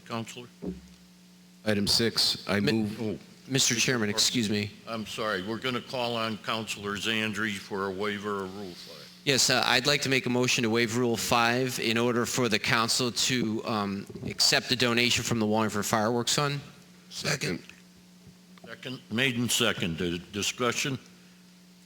Counselor? Item 6, I move. Oh, Mr. Chairman, excuse me. I'm sorry. We're going to call on Counselor Zandri for a waiver of Rule 5. Yes, I'd like to make a motion to waive Rule 5 in order for the council to accept the donation from the Wallingford Fireworks Fund. Second. Second, made and seconded. Discussion?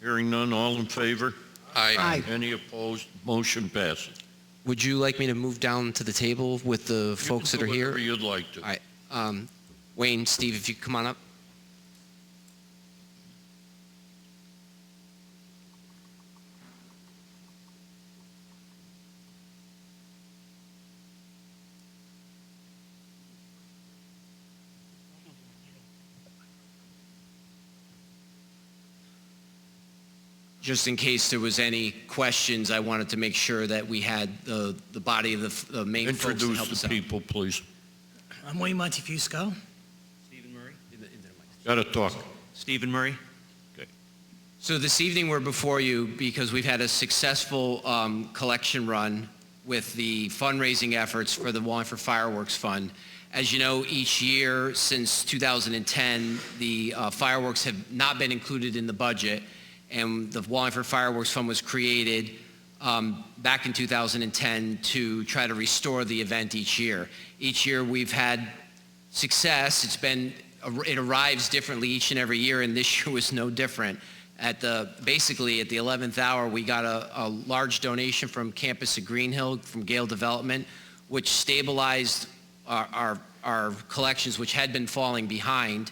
Hearing none, all in favor? Aye. Any opposed? Motion passes. Would you like me to move down to the table with the folks that are You can do here? whatever you'd like to. All right. Wayne, Steve, if you could come on up. Just in case there was any questions, I wanted to make sure that we had the body of the main folks to help Introduce us the out. people, please. I'm Wayne Montefusco. Stephen Murray? Got to talk. Stephen Murray? So this evening we're before you because we've had a successful collection run with the fundraising efforts for the Wallingford Fireworks Fund. As you know, each year since 2010, the fireworks have not been included in the budget, and the Wallingford Fireworks Fund was created back in 2010 to try to restore the event each year. Each year we've had success. It arrives differently each and every year, and this year was no different. Basically at the 11th hour, we got a large donation from campus at Green Hill from Gale Development, which stabilized our collections, which had been falling behind.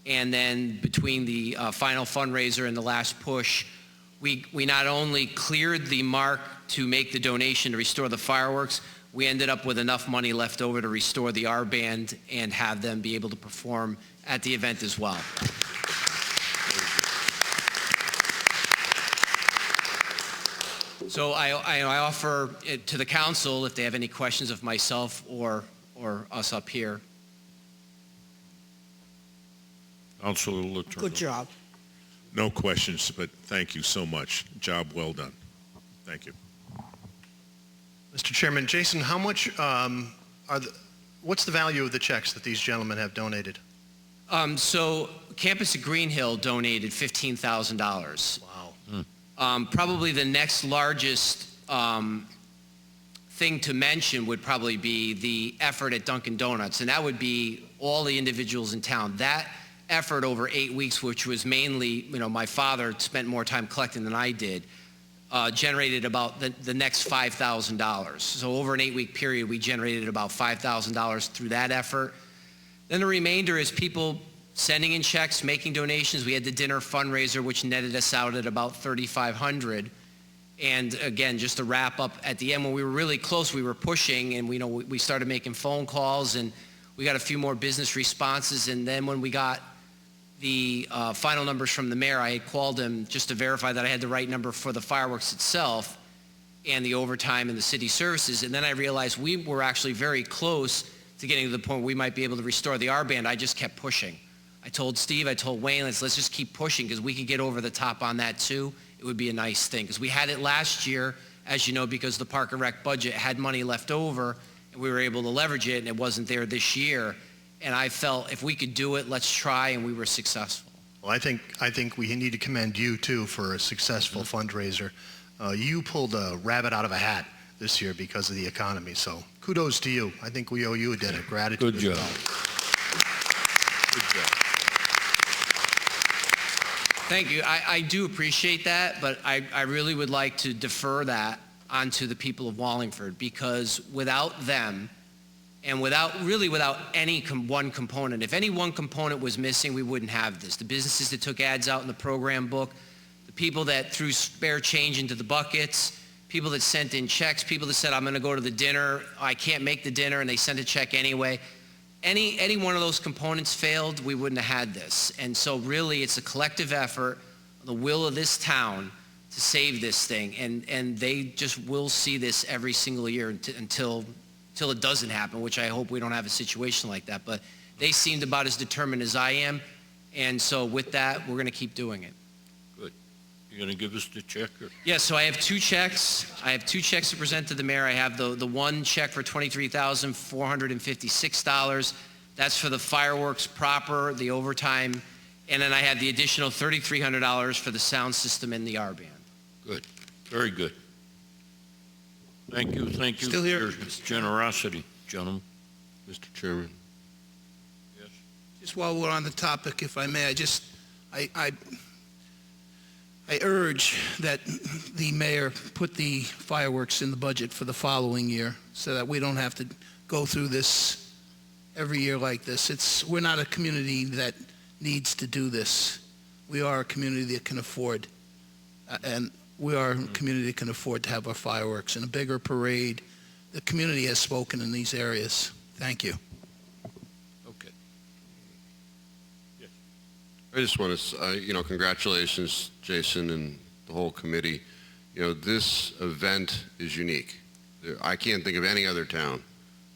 And then between the final fundraiser and the last push, we not only cleared the mark to make the donation to restore the fireworks, we ended up with enough money left over to restore the R Band and have them be able to perform at the event as well. So I offer it to the council if they have any questions of myself or us up here. Counselor Letourneau. Good job. No questions, but thank you so much. Job well done. Thank you. Mr. Chairman, Jason, how much what's the value of the checks that these gentlemen have donated? So campus at Green Hill donated $15,000. Wow. Probably the next largest thing to mention would probably be the effort at Dunkin' Donuts, and that would be all the individuals in town. That effort over 8 weeks, which was mainly, my father spent more time collecting than I did, generated about the next $5,000. So over an 8-week period, we generated about $5,000 through that effort. Then the remainder is people sending in checks, making donations. We had the dinner fundraiser, which netted us out at about $3,500. And again, just to wrap up, at the end, when we were really close, we were pushing, and we started making phone calls, and we got a few more business responses. And then when we got the final numbers from the mayor, I had called him just to verify that I had the right number for the fireworks itself and the overtime and the city services. And then I realized we were actually very close to getting to the point where we might be able to restore the R Band. I just kept pushing. I told Steve, I told Wayne, let's just keep pushing because we could get over the top on that too. It would be a nice thing because we had it last year, as you know, because the Park and Rec budget had money left over and we were able to leverage it, and it wasn't there this year. And I felt if we could do it, let's try, and we were successful. Well, I think we need to commend you too for a successful fundraiser. You pulled a rabbit out of a hat this year because of the economy. So kudos to you. I think we owe you a debt of gratitude. Good job. Good job. Thank you. I do appreciate that, but I really would like to defer that onto the people of Wallingford, because without them, and without any one component, if any one component was missing, we wouldn't have this. The businesses that took ads out in the program book, the people that threw spare change into the buckets, people that sent in checks, people that said, I'm going to go to the dinner, I can't make the dinner, and they sent a check anyway. Any one of those components failed, we wouldn't have had this. And so really, it's a collective effort, the will of this town to save this thing. And they just will see this every single year until it doesn't happen, which I hope we don't have a situation like that. But they seemed about as determined as I am. And so with that, we're going to keep doing it. Good. You going to give us the check? Or? Yeah, so I have two checks. I have two checks to present to the mayor. I have the one check for $23,456. That's for the fireworks proper, the overtime, and then I have the additional $3,300 for the sound system and the R band. Good. Very good. Thank you. Thank you Still for here? your generosity, gentlemen. Mr. Chairman. Yes. Just while we're on the topic, if I may, I urge that the mayor put the fireworks in the budget for the following year so that we don't have to go through this every year like this. We're not a community that needs to do this. We are a community that can afford, and we are a community that can afford to have our fireworks and a bigger parade. The community has spoken in these areas. Thank you. Okay. I just want to, congratulations, Jason, and the whole committee. This event is unique. I can't think of any other town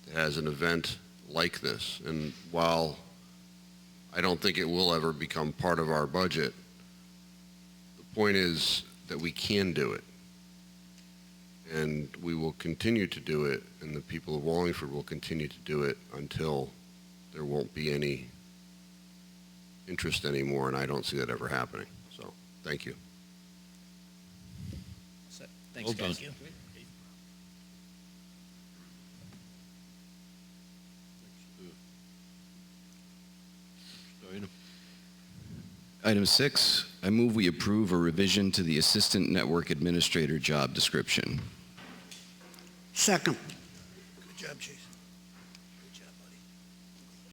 that has an event like this. And while I don't think it will ever become part of our budget, the point is that we can do it. And we will continue to do it, and the people of Wallingford will continue to do it until there won't be any interest anymore, and I don't see that ever happening. So, thank you. Thanks, Well done. guys. Item. Item 6, I move we approve a revision to the Assistant Network Administrator job description. Second. Good job, Jason.